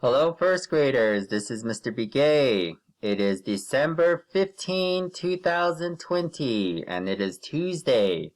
Hello, first graders. This is Mr. Begay. It is December 15, 2020, and it is Tuesday.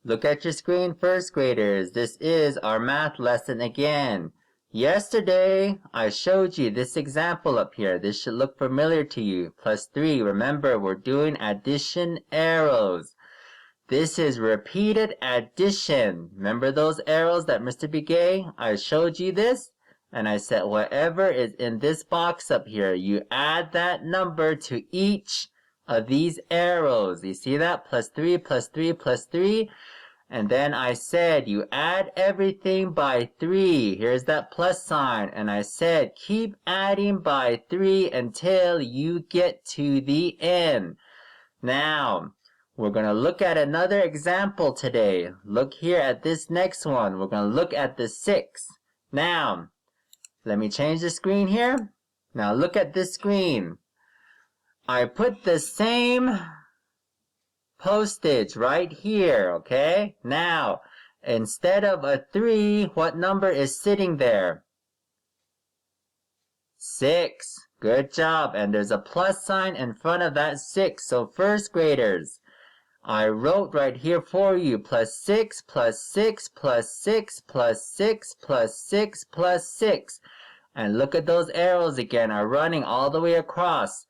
Look at your screen, first graders. This is our math lesson again. Yesterday, I showed you this example up here. This should look familiar to you. Plus 3. Remember, we're doing addition arrows. This is repeated addition. Remember those arrows that Mr. Begay? I showed you this. And I said, whatever is in this box up here, you add that number to each of these arrows. You see that? Plus 3, plus 3, plus 3. And then I said, you add everything by 3. Here's that plus sign. And I said, keep adding by 3 until you get to the end. Now, we're going to look at another example today. Look here at this next one. We're going to look at the 6. Now, let me change the screen here. Now look at this screen. I put the same postage right here, okay? Now, instead of a 3, what number is sitting there? 6. Good job. And there's a plus sign in front of that 6. So first graders, I wrote right here for you, plus 6, plus 6, plus 6, plus 6, plus 6, plus 6. And look at those arrows again, are running all the way across.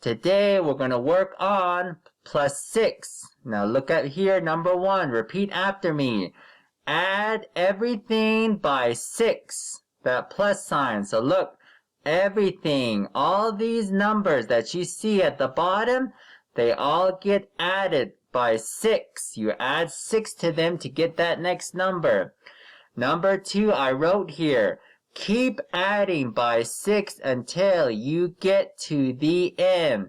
Today, we're going to work on plus 6. Now look at here, number 1. Repeat after me. Add everything by 6. That plus sign. So look, everything, all these numbers that you see at the bottom, they all get added by 6. You add 6 to them to get that next number. Number 2, I wrote here. Keep adding by 6 until you get to the end.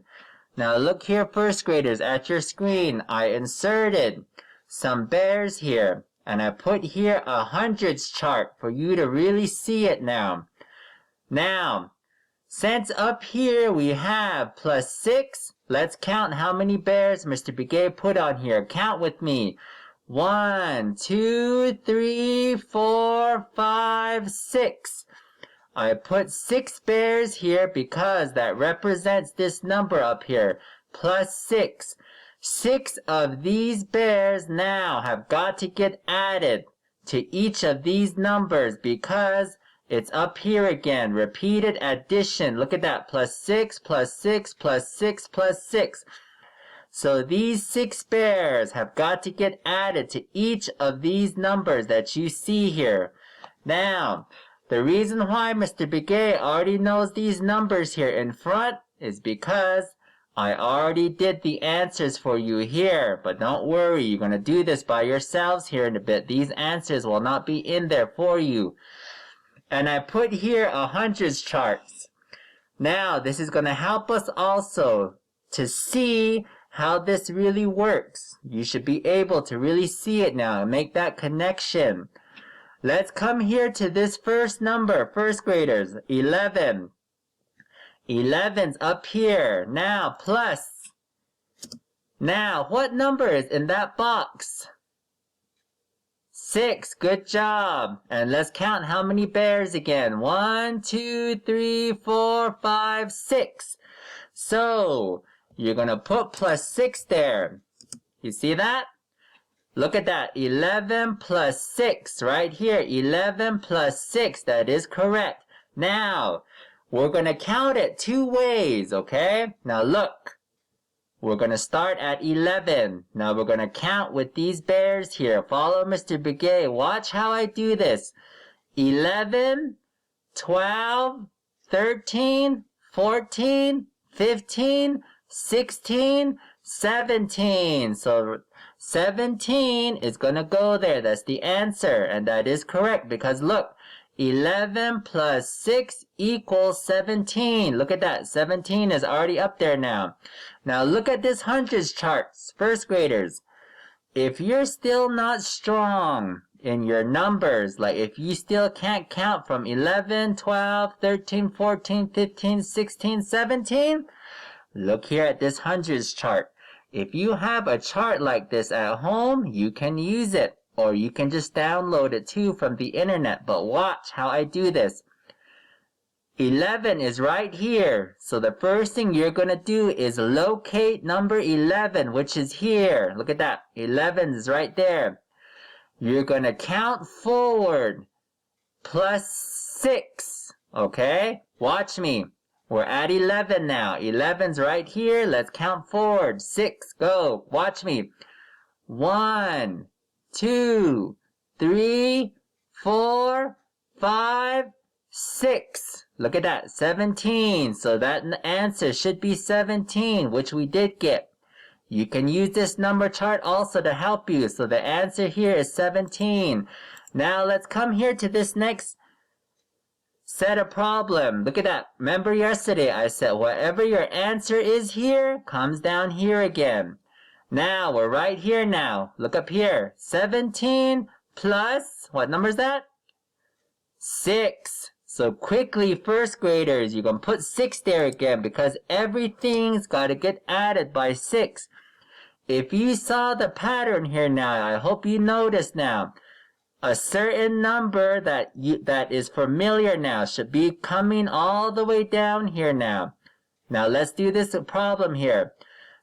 Now look here, first graders, at your screen. I inserted some bears here. And I put here a hundreds chart for you to really see it now. Now, since up here we have plus 6, let's count how many bears Mr. Begay put on here. Count with me. 1, 2, 3, 4, 5, 6. I put 6 bears here because that represents this number up here, plus 6. 6 of these bears now have got to get added to each of these numbers because it's up here again, repeated addition. Look at that, plus 6, plus 6, plus 6, plus 6. So these 6 bears have got to get added to each of these numbers that you see here. Now, the reason why Mr. Begay already knows these numbers here in front is because I already did the answers for you here. But don't worry, you're going to do this by yourselves here in a bit. These answers will not be in there for you. And I put here a hundreds charts. Now, this is going to help us also to see how this really works. You should be able to really see it now and make that connection. Let's come here to this first number, first graders, 11. 11's up here. Now, plus. Now, what number is in that box? 6. Good job. And let's count how many bears again. 1, 2, 3, 4, 5, 6. So, you're going to put plus 6 there. You see that? Look at that. 11 plus 6 right here. 11 plus 6. That is correct. Now, we're going to count it 2 ways, okay? Now look. We're going to start at 11. Now we're going to count with these bears here. Follow Mr. Begay. Watch how I do this. 11, 12, 13, 14, 15, 16, 17. So 17 is going to go there. That's the answer. And that is correct because look, 11 plus 6 equals 17. Look at that. 17 is already up there now. Now look at this hundreds charts, first graders. If you're still not strong in your numbers, like if you still can't count from 11, 12, 13, 14, 15, 16, 17, look here at this hundreds chart. If you have a chart like this at home, you can use it. Or you can just download it too from the internet. But watch how I do this. 11 is right here. So the first thing you're going to do is locate number 11, which is here. Look at that. 11 is right there. You're going to count forward plus 6. Okay? Watch me. We're at 11 now. 11's right here. Let's count forward. 6. Go. Watch me. 1, 2, 3, 4, 5, 6. Look at that. 17. So that answer should be 17, which we did get. You can use this number chart also to help you. So the answer here is 17. Now let's come here to this next set of problem. Look at that. Remember yesterday I said whatever your answer is here comes down here again. Now we're right here now. Look up here. 17 plus, what number is that? 6. So quickly, first graders, you're going to put 6 there again because everything's got to get added by 6. If you saw the pattern here now, I hope you noticed now. A certain number that is familiar now should be coming all the way down here now. Now let's do this problem here.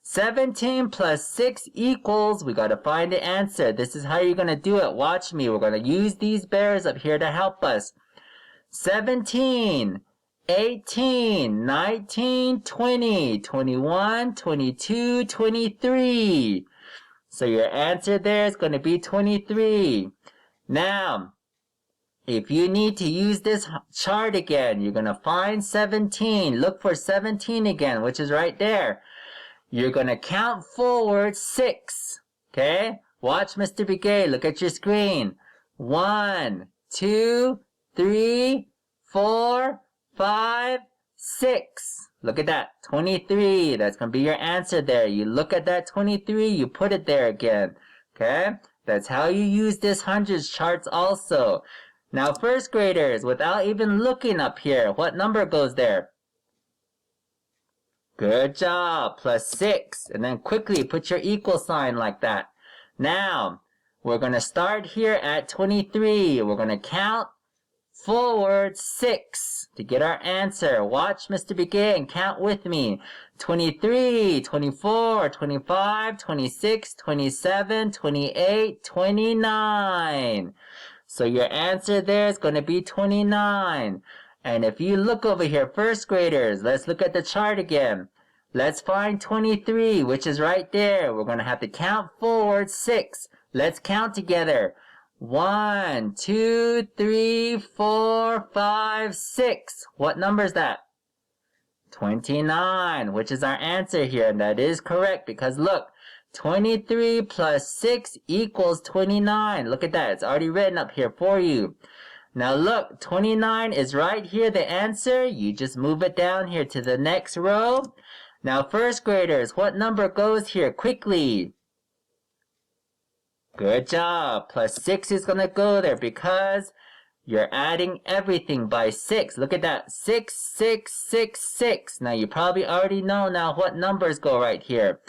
17 plus 6 equals, we got to find the answer. This is how you're going to do it. Watch me. We're going to use these bears up here to help us. 17, 18, 19, 20, 21, 22, 23. So your answer there is going to be 23. Now, if you need to use this chart again, you're going to find 17. Look for 17 again, which is right there. You're going to count forward 6. Okay? Watch Mr. Begay. Look at your screen. 1, 2, 3, 4, 5, 6. Look at that. 23. That's going to be your answer there. You look at that 23, you put it there again. Okay? That's how you use this hundreds charts also. Now, first graders, without even looking up here, what number goes there? Good job. Plus 6. And then quickly put your equal sign like that. Now, we're going to start here at 23. We're going to count forward 6 to get our answer. Watch Mr. Begay and count with me. 23, 24, 25, 26, 27, 28, 29. So your answer there is going to be 29. And if you look over here, first graders, let's look at the chart again. Let's find 23, which is right there. We're going to have to count forward 6. Let's count together. 1, 2, 3, 4, 5, 6. What number is that? 29, which is our answer here. And that is correct because look, 23 plus 6 equals 29. Look at that. It's already written up here for you. Now look, 29 is right here, the answer. You just move it down here to the next row. Now first graders, what number goes here quickly? Good job. Plus 6 is going to go there because you're adding everything by 6. Look at that. 6, 6, 6, 6. Now you probably already know now what numbers go right here.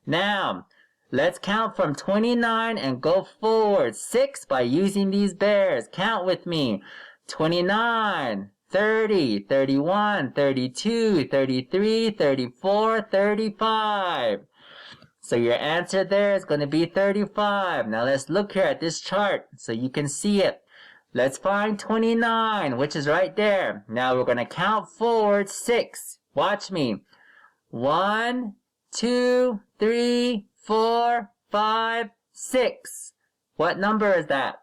Now, let's count from 29 and go forward 6 by using these bears. Count with me. 29, 30, 31, 32, 33, 34, 35. So your answer there is going to be 35. Now let's look here at this chart so you can see it. Let's find 29, which is right there. Now we're going to count forward 6. Watch me. 1, 2, 3, 4, 5, 6. What number is that?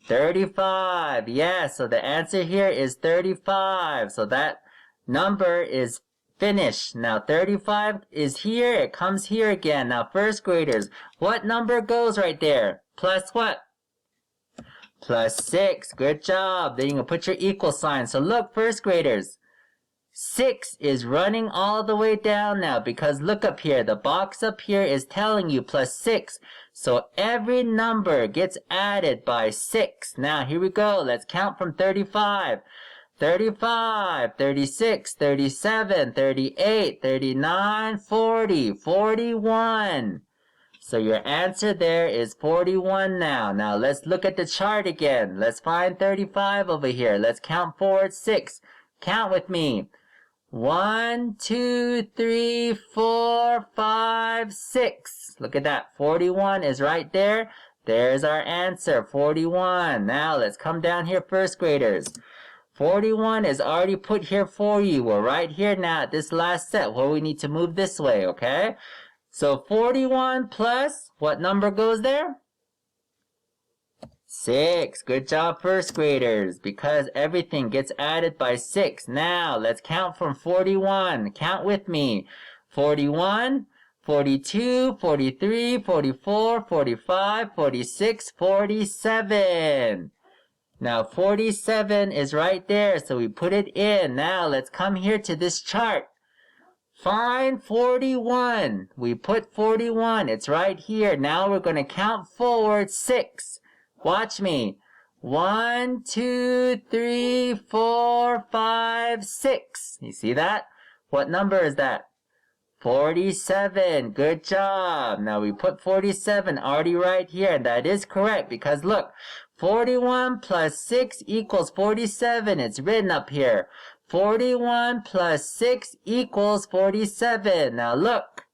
35. Yes, so the answer here is 35. So that number is finished. Now 35 is here. It comes here again. Now first graders, what number goes right there? Plus what? Plus 6. Good job. Then you can put your equal sign. So look, first graders, 6 is running all the way down now because look up here. The box up here is telling you plus 6. So every number gets added by 6. Now here we go. Let's count from 35. 35, 36, 37, 38, 39, 40, 41. So your answer there is 41 now. Now let's look at the chart again. Let's find 35 over here. Let's count forward 6. Count with me. 1, 2, 3, 4, 5, 6. Look at that. 41 is right there. There's our answer, 41. Now let's come down here, first graders. 41 is already put here for you. We're right here now at this last set where we need to move this way, okay? So 41 plus, what number goes there? 6. Good job, first graders, because everything gets added by 6. Now, let's count from 41. Count with me. 41, 42, 43, 44, 45, 46, 47. Now, 47 is right there, so we put it in. Now, let's come here to this chart. Find 41. We put 41. It's right here. Now, we're going to count forward 6. Watch me. 1, 2, 3, 4, 5, 6. You see that? What number is that? 47. Good job. Now we put 47 already right here, and that is correct because look, 41 plus 6 equals 47. It's written up here. 41 plus 6 equals 47. Now look,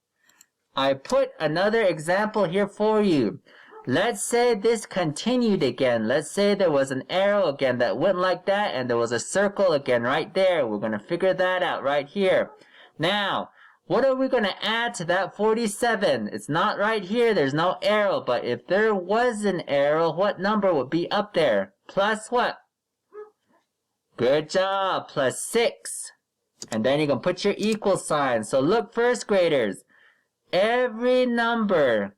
I put another example here for you. Let's say this continued again. Let's say there was an arrow again that went like that, and there was a circle again right there. We're going to figure that out right here. Now, what are we going to add to that 47? It's not right here. There's no arrow. But if there was an arrow, what number would be up there? Plus what? Good job. Plus 6. And then you can put your equal sign. So look, first graders. Every number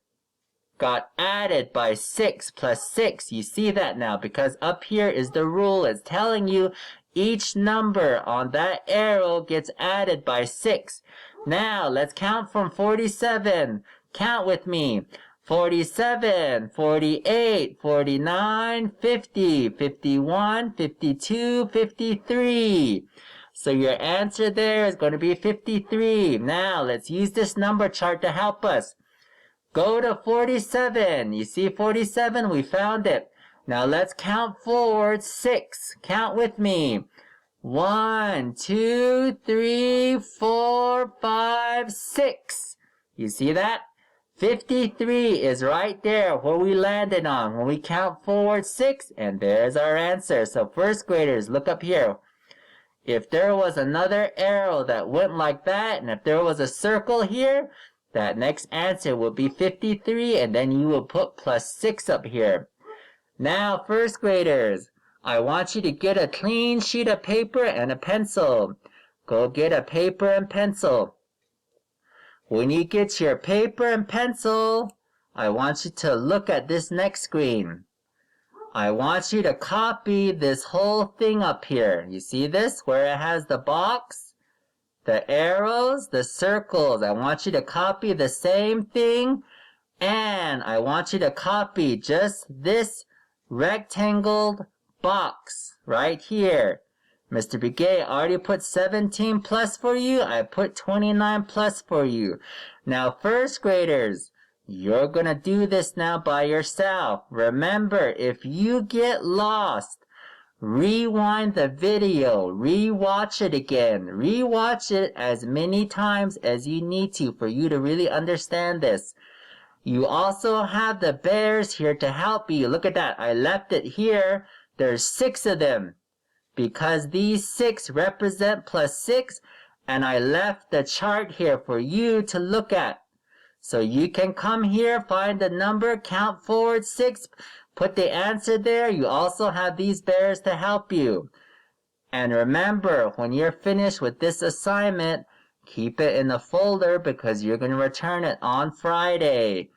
got added by 6 plus 6. You see that now because up here is the rule. It's telling you each number on that arrow gets added by 6. Now, let's count from 47. Count with me. 47, 48, 49, 50, 51, 52, 53. So your answer there is going to be 53. Now, let's use this number chart to help us. Go to 47. You see 47? We found it. Now let's count forward 6. Count with me. 1, 2, 3, 4, 5, 6. You see that? 53 is right there where we landed on when we count forward 6, and there's our answer. So first graders, look up here. If there was another arrow that went like that, and if there was a circle here, that next answer will be 53, and then you will put plus 6 up here. Now, first graders, I want you to get a clean sheet of paper and a pencil. Go get a paper and pencil. When you get your paper and pencil, I want you to look at this next screen. I want you to copy this whole thing up here. You see this, where it has the box? The arrows, the circles. I want you to copy the same thing, and I want you to copy just this rectangled box right here. Mr. Begay already put 17 plus for you. I put 29 plus for you. Now, first graders, you're going to do this now by yourself. Remember, if you get lost, rewind the video, rewatch it again, rewatch it as many times as you need to for you to really understand this. You also have the bears here to help you. Look at that, I left it here. There's 6 of them because these 6 represent plus 6, and I left the chart here for you to look at. So you can come here, find the number, count forward 6, put the answer there. You also have these bears to help you. And remember, when you're finished with this assignment, keep it in the folder because you're going to return it on Friday.